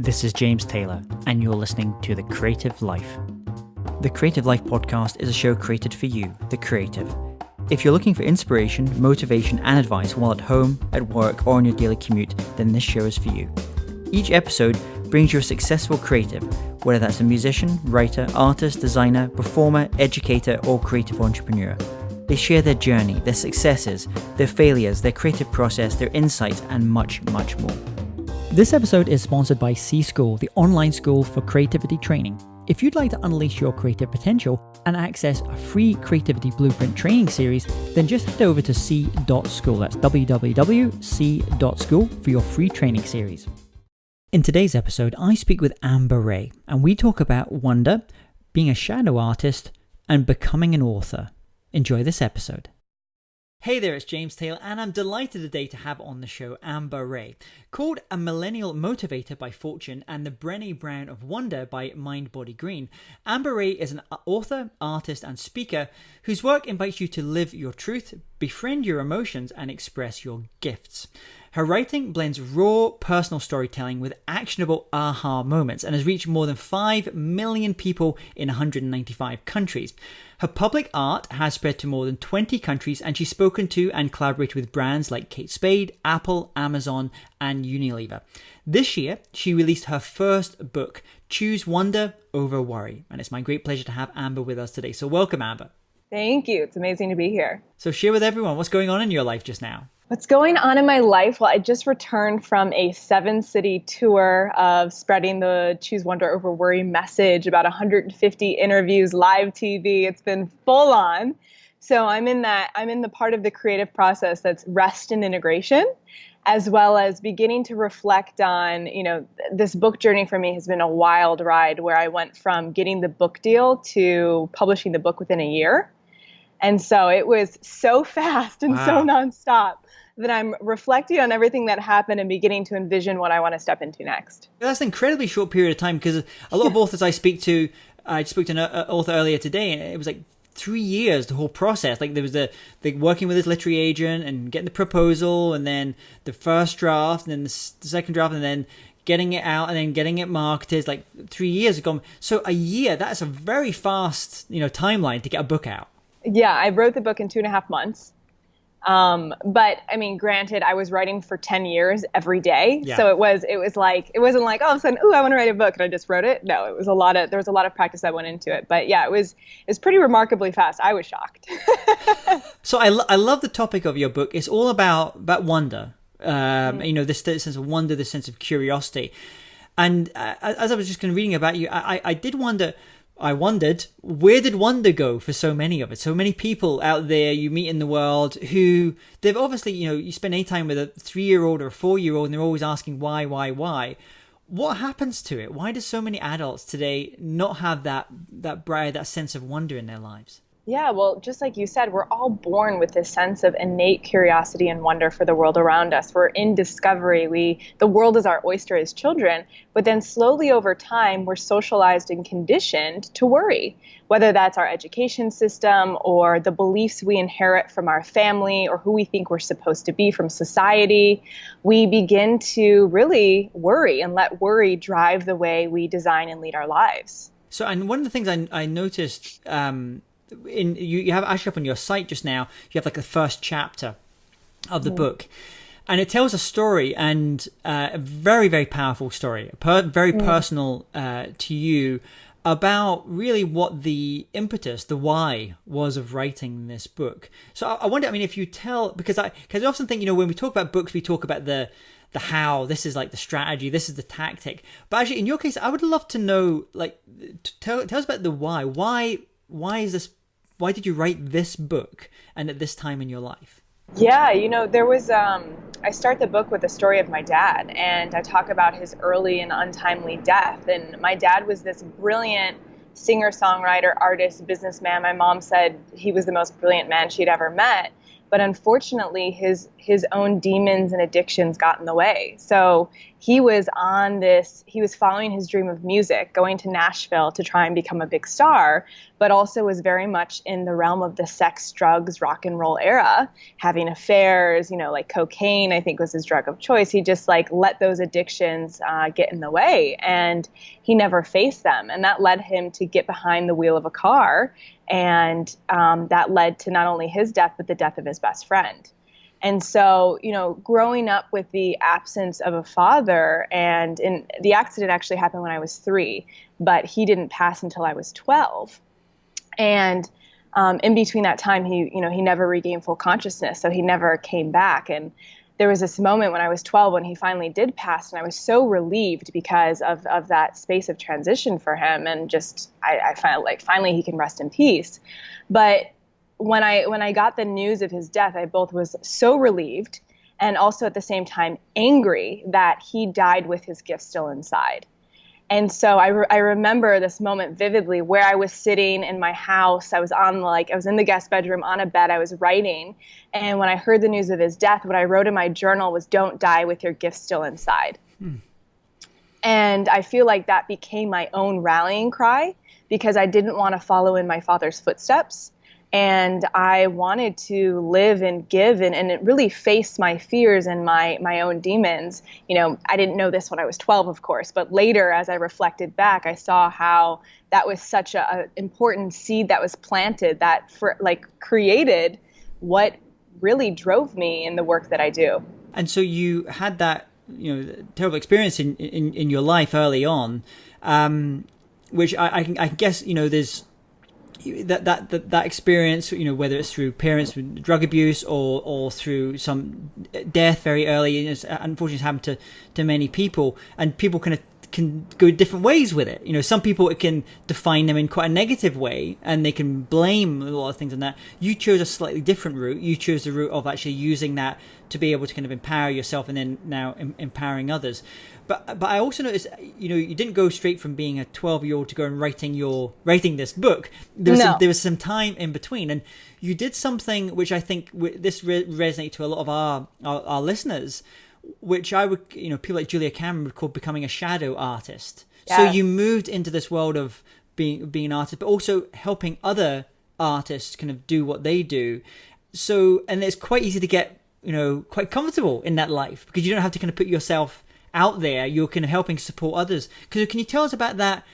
This is James Taylor, and you're listening to The Creative Life. The Creative Life podcast is a show created for you, the creative. If you're looking for inspiration, motivation, and advice while at home, at work, or on your daily commute, then this show is for you. Each episode brings you a successful creative, whether that's a musician, writer, artist, designer, performer, educator, or creative entrepreneur. They share their journey, their successes, their failures, their creative process, their insights, and much, much more. This episode is sponsored by C-School, the online school for creativity training. If you'd like to unleash your creative potential and access a free Creativity Blueprint training series, then just head over to c.school. That's www.c.school for your free training series. In today's episode, I speak with Amber Rae, and we talk about wonder, being a shadow artist, and becoming an author. Enjoy this episode. Hey there, it's James Taylor, and I'm delighted today to have on the show Amber Rae. Called a millennial motivator by Fortune and the Brené Brown of Wonder by Mind Body Green, Amber Rae is an author, artist, and speaker whose work invites you to live your truth, befriend your emotions, and express your gifts. Her writing blends raw personal storytelling with actionable aha moments and has reached more than 5 million people in 195 countries. Her public art has spread to more than 20 countries, and she's spoken to and collaborated with brands like Kate Spade, Apple, Amazon, and Unilever. This year, she released her first book, Choose Wonder Over Worry, and it's my great pleasure to have Amber with us today. So welcome, Amber. Thank you. It's amazing to be here. So share with everyone what's going on in your life just now. What's going on in my life? Well, I just returned from a 7-city tour of spreading the Choose Wonder Over Worry message, about 150 interviews, live TV. It's been full on. So I'm in the part of the creative process that's rest and integration, as well as beginning to reflect on, this book journey for me has been a wild ride where I went from getting the book deal to publishing the book within a year. And so it was so fast and so nonstop that I'm reflecting on everything that happened and beginning to envision what I want to step into next. That's an incredibly short period of time, because a lot of authors I spoke to an author earlier today, and it was like 3 years, the whole process. Like there was the working with his literary agent and getting the proposal, and then the first draft, and then the second draft, and then getting it out, and then getting it marketed. Like 3 years have gone. So a year, that's a very fast, timeline to get a book out. Yeah, I wrote the book in 2.5 months. But I mean, granted, I was writing for 10 years every day. Yeah. So it wasn't like, all of a sudden, I want to write a book and I just wrote it. No, there was a lot of practice that went into it, but yeah, it was pretty remarkably fast. I was shocked. So I love the topic of your book. It's all about wonder. This sense of wonder, this sense of curiosity. And as I was just kind of reading about you, I wondered, where did wonder go for so many of us? So many people out there you meet in the world who they've obviously, you spend any time with a 3-year-old or a 4-year-old and they're always asking why? What happens to it? Why do so many adults today not have that sense of wonder in their lives? Yeah, well, just like you said, we're all born with this sense of innate curiosity and wonder for the world around us. We're in discovery. The world is our oyster as children, but then slowly over time, we're socialized and conditioned to worry, whether that's our education system or the beliefs we inherit from our family or who we think we're supposed to be from society. We begin to really worry and let worry drive the way we design and lead our lives. So, and one of the things I noticed, you have actually up on your site just now, you have like the first chapter of the book, and it tells a story, and a very, very powerful story, very personal to you, about really what the impetus, the why was of writing this book. So I wonder, if you tell, because I often think, when we talk about books, we talk about the how, this is like the strategy, this is the tactic, but actually in your case, I would love to know, like, tell us about the why. Why is this? Why did you write this book and at this time in your life? Yeah, there was, I start the book with the story of my dad, and I talk about his early and untimely death. And my dad was this brilliant singer, songwriter, artist, businessman. My mom said he was the most brilliant man she'd ever met. But unfortunately, his own demons and addictions got in the way. So he was following his dream of music, going to Nashville to try and become a big star, but also was very much in the realm of the sex, drugs, rock and roll era, having affairs, like cocaine, I think was his drug of choice. He just let those addictions get in the way, and he never faced them. And that led him to get behind the wheel of a car. And that led to not only his death, but the death of his best friend. And so, growing up with the absence of a father, and the accident actually happened when I was 3, but he didn't pass until I was 12. And in between that time, he never regained full consciousness, so he never came back. And there was this moment when I was 12 when he finally did pass, and I was so relieved because of that space of transition for him, and just I felt finally he can rest in peace. But when I got the news of his death, I both was so relieved and also at the same time angry that he died with his gift still inside. And so I remember this moment vividly where I was sitting in my house. I was in the guest bedroom on a bed. I was writing. And when I heard the news of his death, what I wrote in my journal was, "Don't die with your gift still inside." And I feel like that became my own rallying cry, because I didn't want to follow in my father's footsteps. And I wanted to live and give and really face my fears and my own demons. I didn't know this when I was 12, of course, but later as I reflected back, I saw how that was such a important seed that was planted that created what really drove me in the work that I do. And so you had that, terrible experience in your life early on, which I guess, there's that experience, whether it's through parents with drug abuse or through some death very early, and unfortunately it's happened to many people, and people can go different ways with it. Some people, it can define them in quite a negative way, and they can blame a lot of things on that. You chose a slightly different route. You chose the route of actually using that to be able to kind of empower yourself, and then now empowering others. But I also noticed, you didn't go straight from being a 12-year-old to go and writing this book. There was some time in between, and you did something which I think this resonates to a lot of our listeners, which I would, people like Julia Cameron would call becoming a shadow artist. Yeah. So you moved into this world of being an artist, but also helping other artists kind of do what they do. So, and it's quite easy to get, quite comfortable in that life, because you don't have to kind of put yourself out there. You're kind of helping support others. Can you tell us about that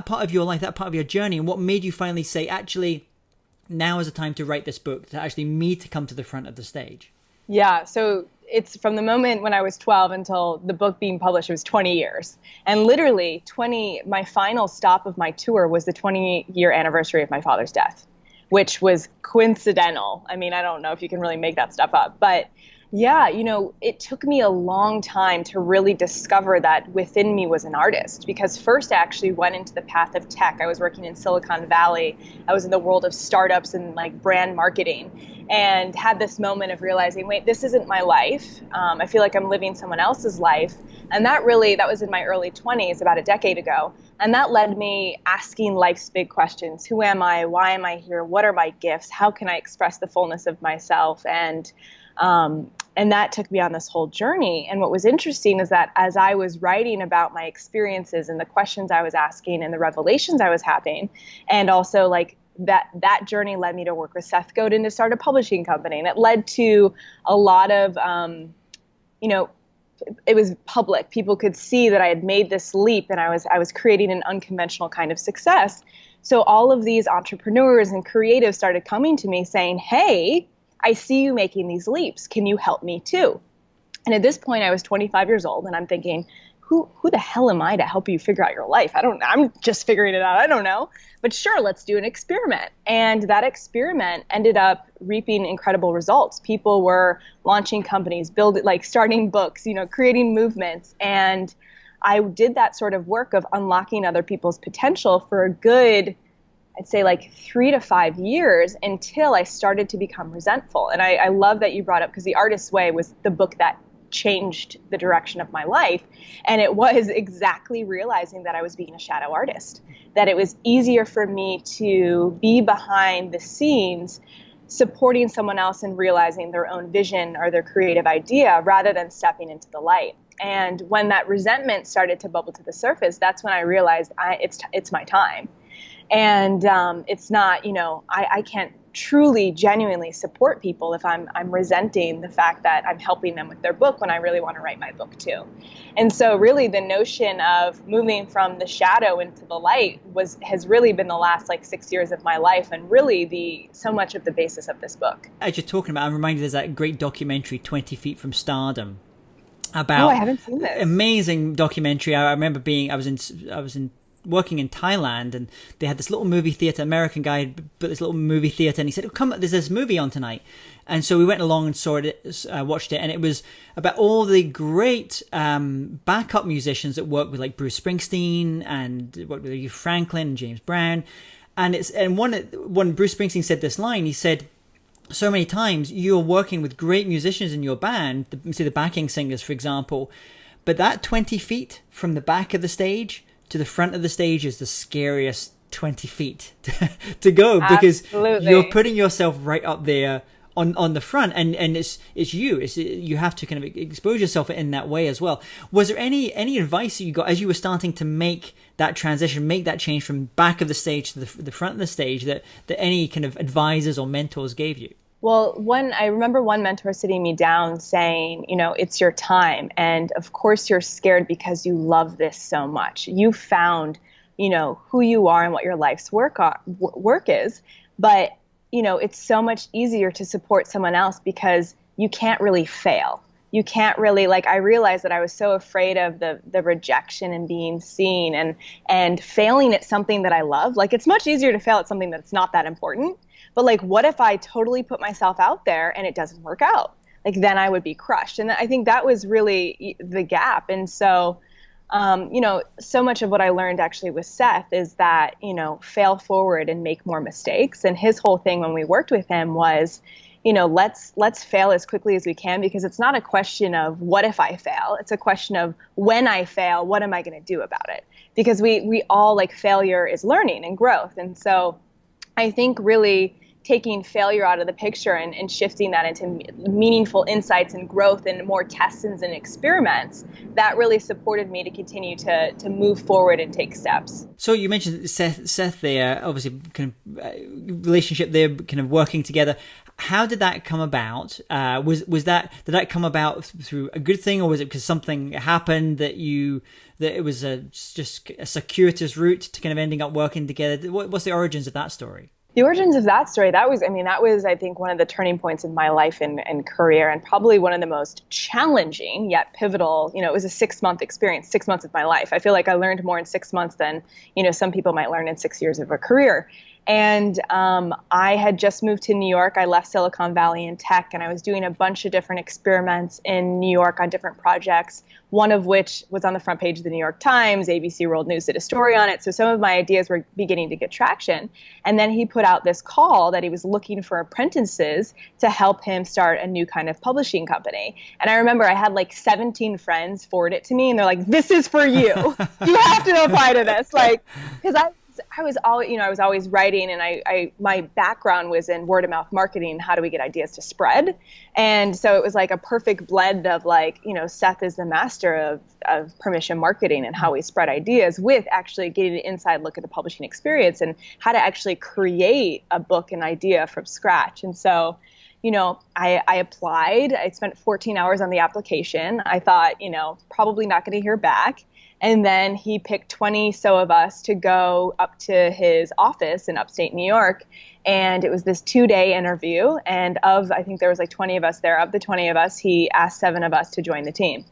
part of your life, that part of your journey, and what made you finally say, actually, now is the time to write this book, to actually me to come to the front of the stage? Yeah. So it's from the moment when I was 12 until the book being published, it was 20 years. And literally my final stop of my tour was the 20-year anniversary of my father's death, which was coincidental. I mean, I don't know if you can really make that stuff up, but yeah, it took me a long time to really discover that within me was an artist, because first I actually went into the path of tech. I was working in Silicon Valley. I was in the world of startups and brand marketing, and had this moment of realizing, wait, this isn't my life. I feel like I'm living someone else's life. And that was in my early 20s, about a decade ago. And that led me asking life's big questions. Who am I? Why am I here? What are my gifts? How can I express the fullness of myself? And that took me on this whole journey. And what was interesting is that as I was writing about my experiences and the questions I was asking and the revelations I was having, and also that journey led me to work with Seth Godin to start a publishing company. And it led to a lot of, it was public. People could see that I had made this leap, and I was creating an unconventional kind of success. So all of these entrepreneurs and creatives started coming to me saying, hey, I see you making these leaps. Can you help me too? And at this point, I was 25 years old, and I'm thinking, who the hell am I to help you figure out your life? I don't know. I'm just figuring it out. I don't know. But sure, let's do an experiment. And that experiment ended up reaping incredible results. People were launching companies, starting books, creating movements. And I did that sort of work of unlocking other people's potential for a good, I'd say 3 to 5 years, until I started to become resentful. And I love that you brought up, because The Artist's Way was the book that changed the direction of my life. And it was exactly realizing that I was being a shadow artist, that it was easier for me to be behind the scenes supporting someone else in realizing their own vision or their creative idea rather than stepping into the light. And when that resentment started to bubble to the surface, that's when I realized it's my time. And it's not, I can't truly, genuinely support people if I'm resenting the fact that I'm helping them with their book when I really want to write my book too. And so really the notion of moving from the shadow into the light has really been the last 6 years of my life, and really so much of the basis of this book. As you're talking about, I'm reminded there's that great documentary, 20 Feet from Stardom, about I haven't seen this. Amazing documentary. I remember I was in working in Thailand, and they had this little movie theater. American guy had built this little movie theater, and he said, "Oh, come, there's this movie on tonight." And so we went along and saw it, watched it, and it was about all the great backup musicians that worked with Bruce Springsteen and worked with Aretha Franklin and James Brown. And one Bruce Springsteen said this line. He said, so many times you're working with great musicians in your band, say the backing singers, for example, but that 20 feet from the back of the stage to the front of the stage is the scariest 20 feet to go, because Absolutely. You're putting yourself right up there on the front, and you have to kind of expose yourself in that way as well. Was there any advice that you got as you were starting to make that transition, make that change from back of the stage to the front of the stage, that any kind of advisors or mentors gave you? Well, I remember one mentor sitting me down saying, it's your time. And of course you're scared because you love this so much. You found, who you are and what your life's work is. But, it's so much easier to support someone else because you can't really fail. You can't really, I realized that I was so afraid of the rejection and being seen and failing at something that I love. It's much easier to fail at something that's not that important. But what if I totally put myself out there and it doesn't work out? Then I would be crushed. And I think that was really the gap. And so, so much of what I learned actually with Seth is that, fail forward and make more mistakes. And his whole thing when we worked with him was, let's fail as quickly as we can, because it's not a question of what if I fail. It's a question of when I fail, what am I going to do about it? Because we all failure is learning and growth. And so I think really taking failure out of the picture and shifting that into meaningful insights and growth and more tests and experiments, that really supported me to continue to move forward and take steps. So you mentioned Seth there, obviously kind of relationship there, kind of working together. How did that come about? Did that come about through a good thing, or was it because something happened that it was just a circuitous route to kind of ending up working together? What's the origins of that story? The origins of that story, that was, I think, one of the turning points in my life and career, and probably one of the most challenging yet pivotal. It was a 6-month experience, 6 months of my life. I feel like I learned more in 6 months than, some people might learn in 6 years of a career. And I had just moved to New York. I left Silicon Valley in tech, and I was doing a bunch of different experiments in New York on different projects, one of which was on the front page of the New York Times. ABC World News did a story on it. So some of my ideas were beginning to get traction. And then he put out this call that he was looking for apprentices to help him start a new kind of publishing company. And I remember I had 17 friends forward it to me, and they're like, "This is for you. You have to apply to this." Because I was always writing, and my background was in word of mouth marketing. How do we get ideas to spread? And so it was a perfect blend of Seth is the master of permission marketing and how we spread ideas, with actually getting an inside look at the publishing experience and how to actually create a book and idea from scratch. And so, I applied. I spent 14 hours on the application. I thought, probably not going to hear back. And then he picked 20 so of us to go up to his office in upstate New York. And it was this 2-day interview. And I think there was 20 of us there. Of the 20 of us, he asked 7 of us to join the team.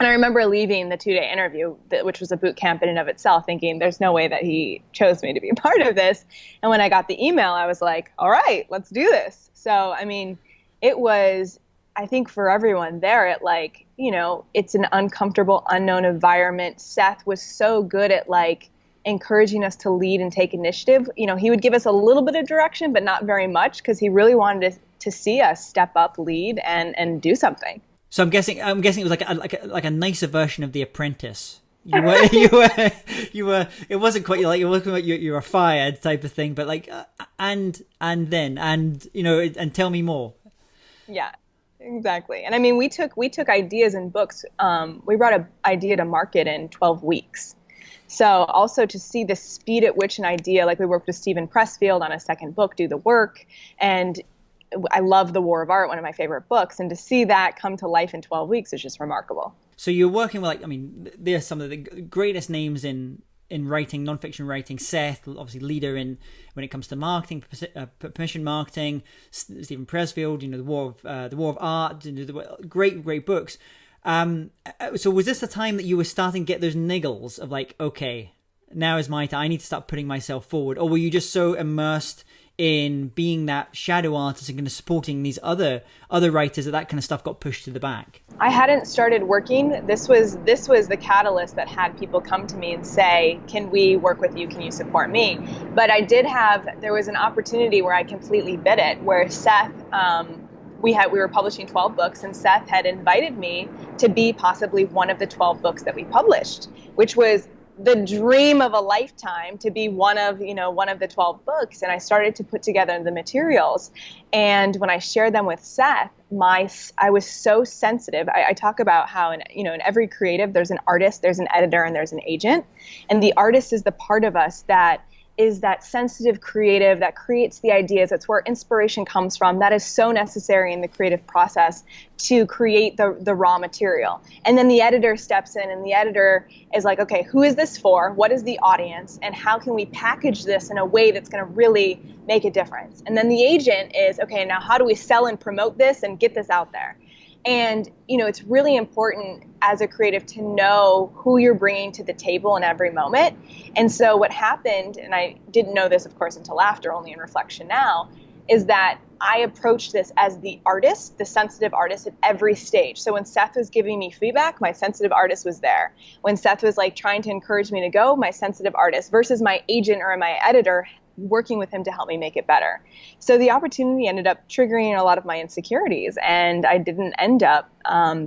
And I remember leaving the 2-day interview, which was a boot camp in and of itself, thinking there's no way that he chose me to be a part of this. And when I got the email, I was like, all right, let's do this. So, it was, I think for everyone there, it's an uncomfortable, unknown environment. Seth was so good at encouraging us to lead and take initiative. He would give us a little bit of direction, but not very much, because he really wanted to see us step up, lead, and do something. So I'm guessing it was like a nicer version of The Apprentice, you were. It wasn't quite like you're looking like you were fired type of thing, but like, and tell me more. Yeah, exactly. And I mean, we took ideas in books. We brought an idea to market in 12 weeks. So also to see the speed at which an idea, like we worked with Stephen Pressfield on a second book, do the work. And I love The War of Art, one of my favorite books. And to see that come to life in 12 weeks is just remarkable. So you're working with, like, I mean, there's some of the greatest names in writing, nonfiction writing. Seth, obviously leader in when it comes to marketing, permission marketing. Stephen Pressfield, the War of Art, great books. So was this the time that you were starting to get those niggles of like, okay, now is my time, I need to start putting myself forward? Or were you just so immersed in being that shadow artist and kind of supporting these other writers that kind of stuff got pushed to the back? I hadn't started working. This was the catalyst that had people come to me and say, can we work with you? Can you support me? But there was an opportunity where I completely bit it, where Seth, we were publishing 12 books, and Seth had invited me to be possibly one of the 12 books that we published, which was the dream of a lifetime, to be one of the 12 books. And I started to put together the materials. And when I shared them with Seth, I was so sensitive. I talk about how in every creative, there's an artist, there's an editor, and there's an agent. And the artist is the part of us that is that sensitive creative that creates the ideas. That's where inspiration comes from. That is so necessary in the creative process to create the raw material. And then the editor steps in, and the editor is like, okay, who is this for? What is the audience? And how can we package this in a way that's going to really make a difference? And then the agent is, okay, now how do we sell and promote this and get this out there? And, it's really important as a creative to know who you're bringing to the table in every moment. And so what happened, and I didn't know this, of course, until after, only in reflection now, is that I approached this as the artist, the sensitive artist at every stage. So when Seth was giving me feedback, my sensitive artist was there. When Seth was like trying to encourage me to go, my sensitive artist, versus my agent or my editor working with him to help me make it better. So the opportunity ended up triggering a lot of my insecurities, and I didn't end up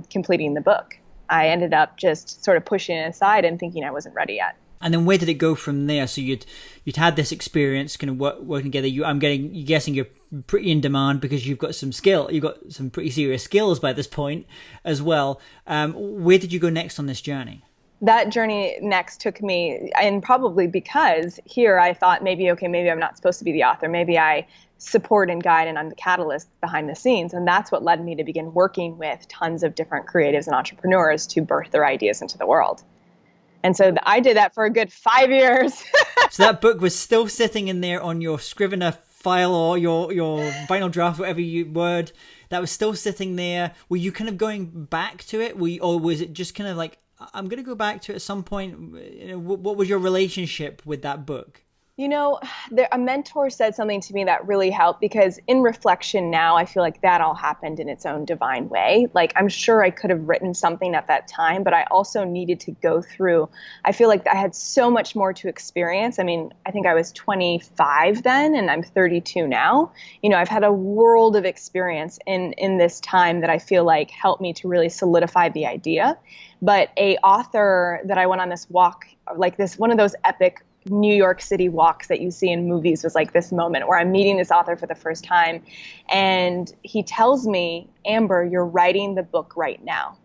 completing the book. I ended up just sort of pushing it aside and thinking I wasn't ready yet. And then where did it go from there? So you'd had this experience kind of working together. I'm guessing you're pretty in demand because you've got some skill. You've got some pretty serious skills by this point as well. Where did you go next on this journey? That journey next took me, and probably because here I thought maybe I'm not supposed to be the author. Maybe I support and guide and I'm the catalyst behind the scenes. And that's what led me to begin working with tons of different creatives and entrepreneurs to birth their ideas into the world. And so I did that for a good 5 years. So that book was still sitting in there on your Scrivener file or your final draft, whatever word, that was still sitting there. Were you kind of going back to it? Or was it just kind of like, I'm going to go back to it at some point? What was your relationship with that book? A mentor said something to me that really helped, because in reflection now, I feel like that all happened in its own divine way. Like, I'm sure I could have written something at that time, but I also needed to go through. I feel like I had so much more to experience. I mean, I think I was 25 then, and I'm 32 now. I've had a world of experience in this time that I feel like helped me to really solidify the idea. But a author that I went on this walk, like this, one of those epic New York City walks that you see in movies, was like this moment where I'm meeting this author for the first time. And he tells me, Amber, you're writing the book right now.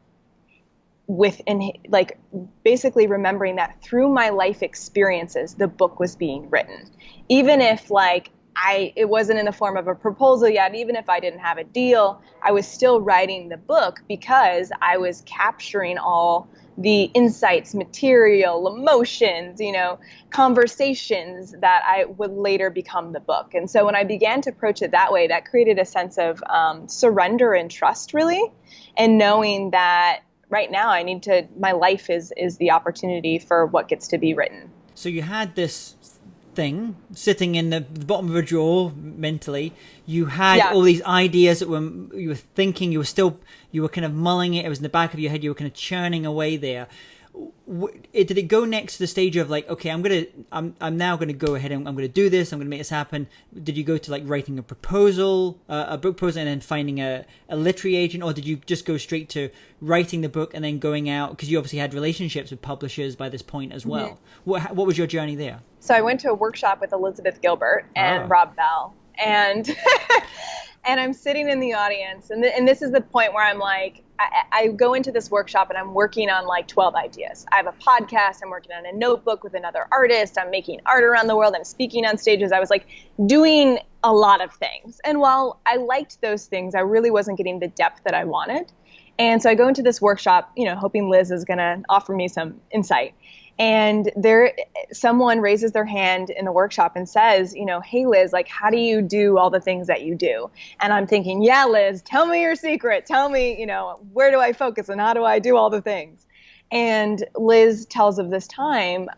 Basically remembering that through my life experiences, the book was being written. Even if it wasn't in the form of a proposal yet, even if I didn't have a deal, I was still writing the book because I was capturing all the insights, material, emotions, conversations that I would later become the book. And so when I began to approach it that way, that created a sense of surrender and trust, really, and knowing that right now my life is the opportunity for what gets to be written. So you had this thing sitting in the bottom of a drawer mentally. You had all these ideas that you were thinking, you were kind of mulling it. It was in the back of your head. You were kind of churning away there. Did it go next to the stage of like, okay, I'm now gonna go ahead and I'm gonna do this. I'm gonna make this happen. Did you go to like writing a proposal, a book proposal, and then finding a literary agent, or did you just go straight to writing the book and then going out, because you obviously had relationships with publishers by this point as well? What was your journey there? So I went to a workshop with Elizabeth Gilbert and Rob Bell, and and I'm sitting in the audience, and this is the point where I'm like, I go into this workshop and I'm working on like 12 ideas. I have a podcast, I'm working on a notebook with another artist, I'm making art around the world, I'm speaking on stages. I was like doing a lot of things. And while I liked those things, I really wasn't getting the depth that I wanted. And so I go into this workshop, hoping Liz is going to offer me some insight. And someone raises their hand in the workshop and says, hey, Liz, like, how do you do all the things that you do? And I'm thinking, yeah, Liz, tell me your secret. Tell me, where do I focus and how do I do all the things? And Liz tells of this time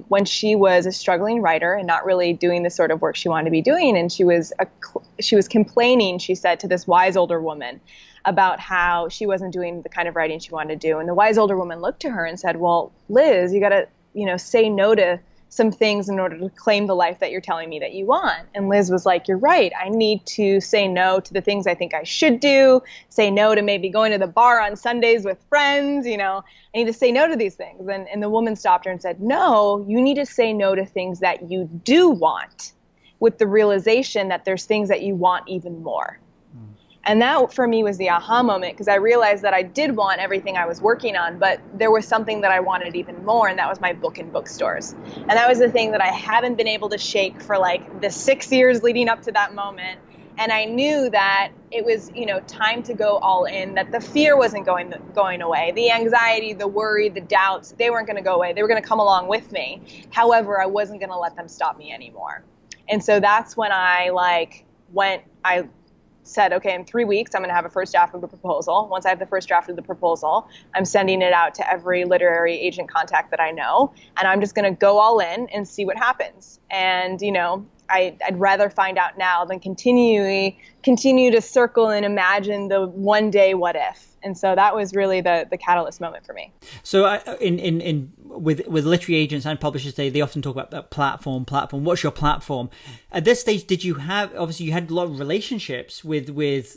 when she was a struggling writer and not really doing the sort of work she wanted to be doing. And she was complaining, she said, to this wise older woman about how she wasn't doing the kind of writing she wanted to do. And the wise older woman looked to her and said, well, Liz, you got to, say no to some things in order to claim the life that you're telling me that you want. And Liz was like, you're right. I need to say no to the things I think I should do, say no to maybe going to the bar on Sundays with friends, I need to say no to these things. And the woman stopped her and said, no, you need to say no to things that you do want, with the realization that there's things that you want even more. And that for me was the aha moment, because I realized that I did want everything I was working on, but there was something that I wanted even more, and that was my book in bookstores. And that was the thing that I haven't been able to shake for like the 6 years leading up to that moment. And I knew that it was, time to go all in, that the fear wasn't going away. The anxiety, the worry, the doubts, they weren't going to go away. They were going to come along with me. However, I wasn't going to let them stop me anymore. And so that's when I said, okay, in 3 weeks, I'm going to have a first draft of the proposal. Once I have the first draft of the proposal, I'm sending it out to every literary agent contact that I know, and I'm just going to go all in and see what happens. And, I'd rather find out now than continue to circle and imagine the one day what if. And so that was really the catalyst moment for me. So with literary agents and publishers, they often talk about that platform. What's your platform? At this stage, did you have, obviously you had a lot of relationships with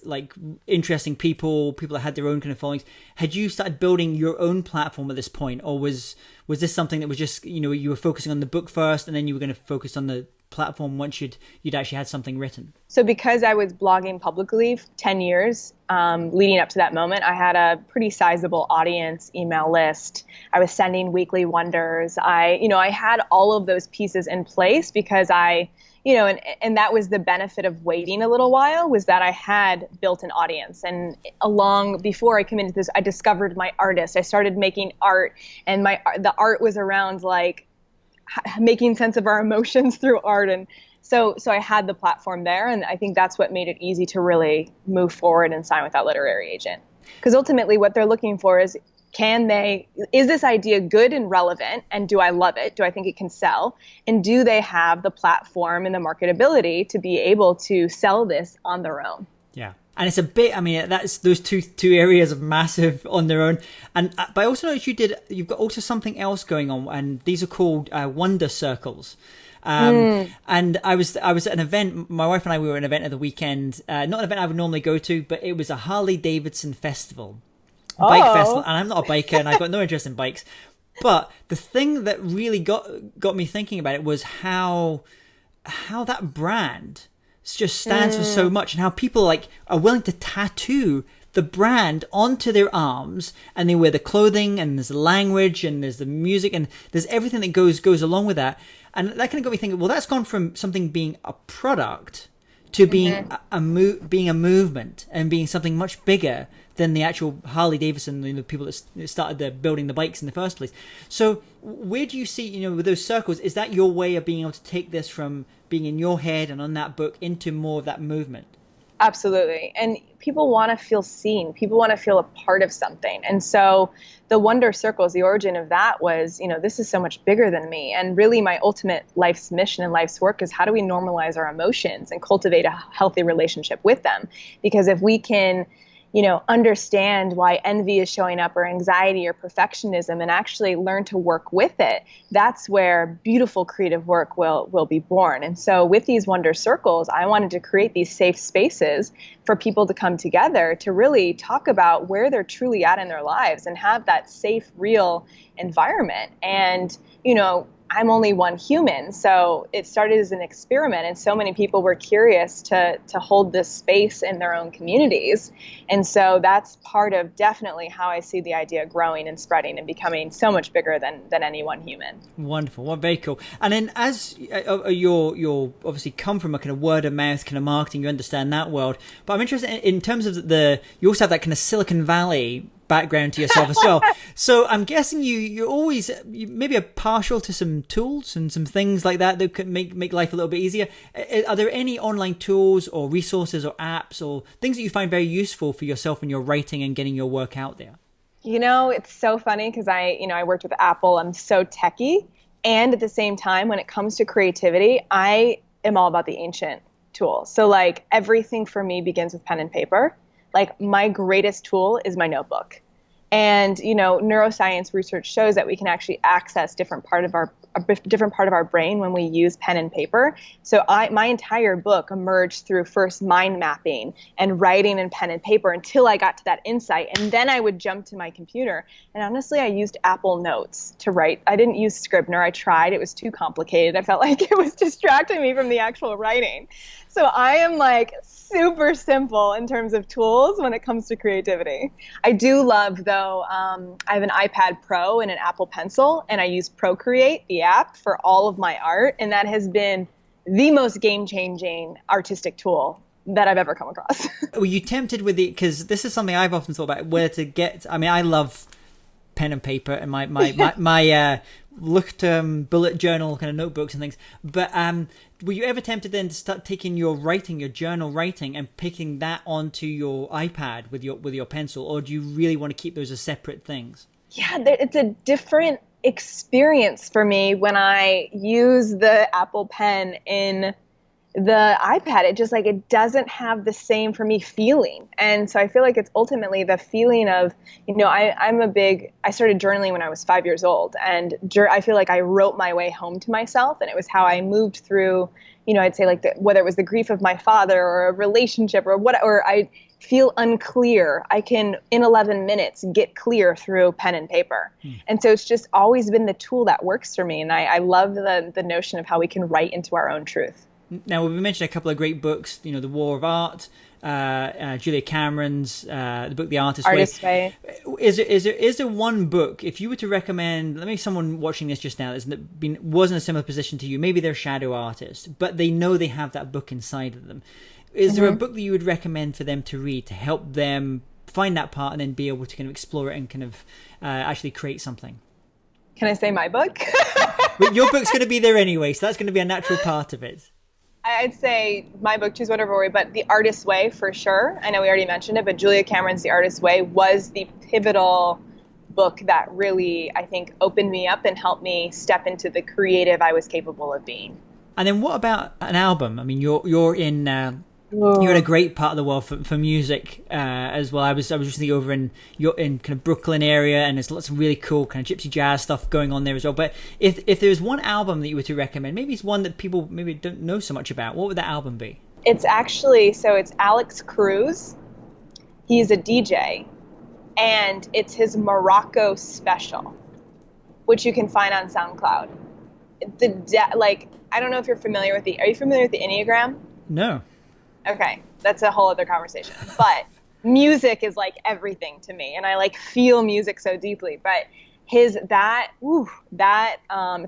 like interesting people that had their own kind of followings. Had you started building your own platform at this point, or was this something that was just, you were focusing on the book first and then you were going to focus on the platform once you'd actually had something written? So because I was blogging publicly 10 years leading up to that moment, I had a pretty sizable audience email list. I was sending weekly wonders. I had all of those pieces in place because and that was the benefit of waiting a little while, was that I had built an audience. And before I committed to this, I discovered my artist. I started making art, and the art was around like making sense of our emotions through art. And so I had the platform there, and I think that's what made it easy to really move forward and sign with that literary agent. Because ultimately what they're looking for is, is this idea good and relevant, and do I love it? Do I think it can sell? And do they have the platform and the marketability to be able to sell this on their own? Yeah. And it's a bit, that's those two areas of massive on their own. And but I also noticed you've got also something else going on, and these are called Wonder Circles. And I was at an event, my wife and I, we were at an event at the weekend, not an event I would normally go to, but it was a Harley Davidson festival, bike festival. And I'm not a biker and I've got no interest in bikes. But the thing that really got me thinking about it was how that brand just stands for so much, and how people are willing to tattoo the brand onto their arms, and they wear the clothing, and there's the language, and there's the music, and there's everything that goes along with that. And that kind of got me thinking, well, that's gone from something being a product to being being a movement, and being something much bigger than the actual Harley Davidson, the people that started building the bikes in the first place. So where do you see, with those circles, is that your way of being able to take this from being in your head and on that book into more of that movement? Absolutely. And people want to feel seen. People want to feel a part of something. And so the Wonder Circles, the origin of that was, this is so much bigger than me. And really my ultimate life's mission and life's work is, how do we normalize our emotions and cultivate a healthy relationship with them? Because if we can, understand why envy is showing up or anxiety or perfectionism and actually learn to work with it, that's where beautiful creative work will be born. And so with these Wonder Circles, I wanted to create these safe spaces for people to come together to really talk about where they're truly at in their lives and have that safe, real environment. And, I'm only one human, so it started as an experiment, and so many people were curious to hold this space in their own communities. And so that's part of definitely how I see the idea growing and spreading and becoming so much bigger than any one human. Wonderful. Well, very cool. And then as you're obviously come from a kind of word of mouth kind of marketing, you understand that world. But I'm interested in terms of you also have that kind of Silicon Valley background to yourself as well. So I'm guessing you always maybe are partial to some tools and some things like that could make life a little bit easier. Are there any online tools or resources or apps or things that you find very useful for yourself in your writing and getting your work out there? It's so funny because I worked with Apple. I'm so techie. And at the same time, when it comes to creativity, I am all about the ancient tools. So like everything for me begins with pen and paper. Like my greatest tool is my notebook. And, neuroscience research shows that we can actually access a different part of our brain when we use pen and paper. So my entire book emerged through first mind mapping and writing in pen and paper until I got to that insight. And then I would jump to my computer. And honestly, I used Apple Notes to write. I didn't use Scrivener. I tried. It was too complicated. I felt like it was distracting me from the actual writing. So I am like super simple in terms of tools when it comes to creativity. I do love, though, I have an iPad Pro and an Apple Pencil, and I use Procreate, the app, for all of my art. And that has been the most game-changing artistic tool that I've ever come across. Were you tempted with because this is something I've often thought about, where to get, I love pen and paper and my bullet journal kind of notebooks and things, but were you ever tempted then to start taking your journal writing and picking that onto your iPad with your pencil, or do you really want to keep those as separate things? Yeah, it's a different experience for me when I use the Apple Pen in the iPad. It doesn't have the same for me feeling. And so I feel like it's ultimately the feeling of, I started journaling when I was 5 years old, and I feel like I wrote my way home to myself, and it was how I moved through, I'd say whether it was the grief of my father or a relationship or I feel unclear, I can in 11 minutes get clear through pen and paper. And so it's just always been the tool that works for me. And I love the notion of how we can write into our own truth. Now, we mentioned a couple of great books, The War of Art, Julia Cameron's the book The Artist's Way. Is there one book, if you were to recommend, maybe someone watching this just now was in a similar position to you, maybe they're a shadow artist, but they know they have that book inside of them. Is there a book that you would recommend for them to read to help them find that part and then be able to kind of explore it and kind of actually create something? Can I say my book? But your book's going to be there anyway, so that's going to be a natural part of it. I'd say my book, Choose Whatever Way, but The Artist's Way for sure. I know we already mentioned it, but Julia Cameron's The Artist's Way was the pivotal book that really, I think, opened me up and helped me step into the creative I was capable of being. And then what about an album? You're in you're in a great part of the world for music as well. I was recently over in kind of Brooklyn area, and there's lots of really cool kind of gypsy jazz stuff going on there as well. But if there's one album that you were to recommend, maybe it's one that people maybe don't know so much about, what would that album be? It's Alex Cruz. He's a DJ, and it's his Morocco special, which you can find on SoundCloud. I don't know if you're familiar with are you familiar with the Enneagram? No. Okay, that's a whole other conversation. But music is like everything to me, and I feel music so deeply. But it's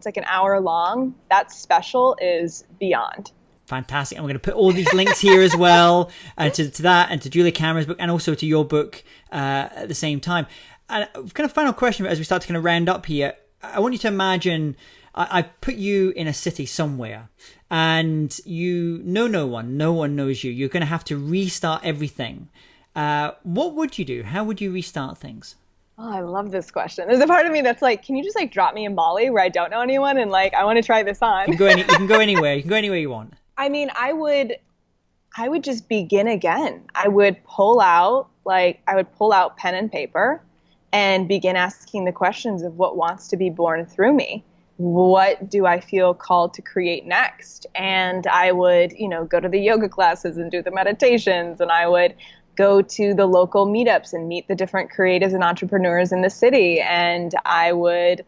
like an hour long. That special is beyond. Fantastic. I'm going to put all these links here as well, and to that, and to Julia Cameron's book, and also to your book at the same time. And kind of final question as we start to kind of round up here. I want you to imagine I put you in a city somewhere, and you know no one knows you. You're going to have to restart everything. What would you do? How would you restart things? Oh, I love this question. There's a part of me that's like, can you just drop me in Bali where I don't know anyone and I want to try this on? You can go anywhere. You can go anywhere you want. I would just begin again. I would pull out like I would pull out pen and paper and begin asking the questions of what wants to be born through me. What do I feel called to create next? And I would, go to the yoga classes and do the meditations, and I would go to the local meetups and meet the different creatives and entrepreneurs in the city. And I would,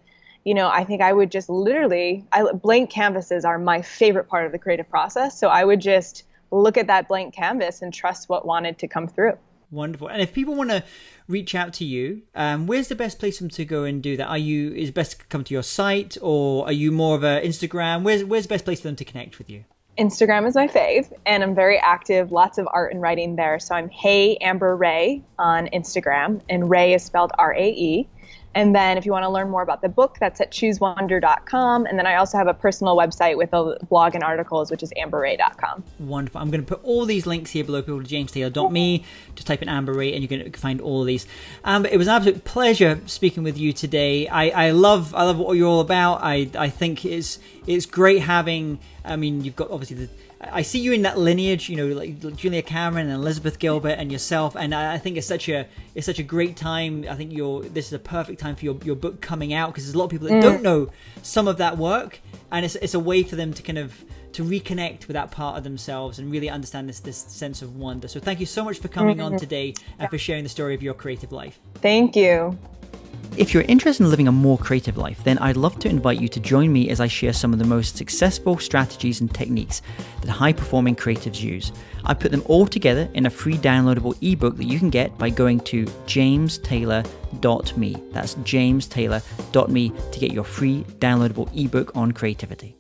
I think I would just blank canvases are my favorite part of the creative process. So I would just look at that blank canvas and trust what wanted to come through. Wonderful. And if people want to reach out to you, where's the best place for them to go and do that? Is it best to come to your site, or are you more of a Instagram? Where's the best place for them to connect with you? Instagram is my fave, and I'm very active, lots of art and writing there. So I'm Hey Amber Rae on Instagram, and Rae is spelled R-A-E. And then if you want to learn more about the book, that's at choosewonder.com. And then I also have a personal website with a blog and articles, which is amberrae.com. Wonderful. I'm going to put all these links here below, people, to jamestaylor.me. Just type in Amber Rae and you can find all of these. Amber, it was an absolute pleasure speaking with you today. I love what you're all about. I think it's great having, you've got obviously I see you in that lineage, like Julia Cameron and Elizabeth Gilbert and yourself, and I think it's such a great time. I think this is a perfect time for your book coming out, because there's a lot of people that don't know some of that work, and it's a way for them to kind of to reconnect with that part of themselves and really understand this sense of wonder. So thank you so much for coming on today and for sharing the story of your creative life. Thank you. If you're interested in living a more creative life, then I'd love to invite you to join me as I share some of the most successful strategies and techniques that high-performing creatives use. I put them all together in a free downloadable ebook that you can get by going to jamestaylor.me. That's jamestaylor.me to get your free downloadable ebook on creativity.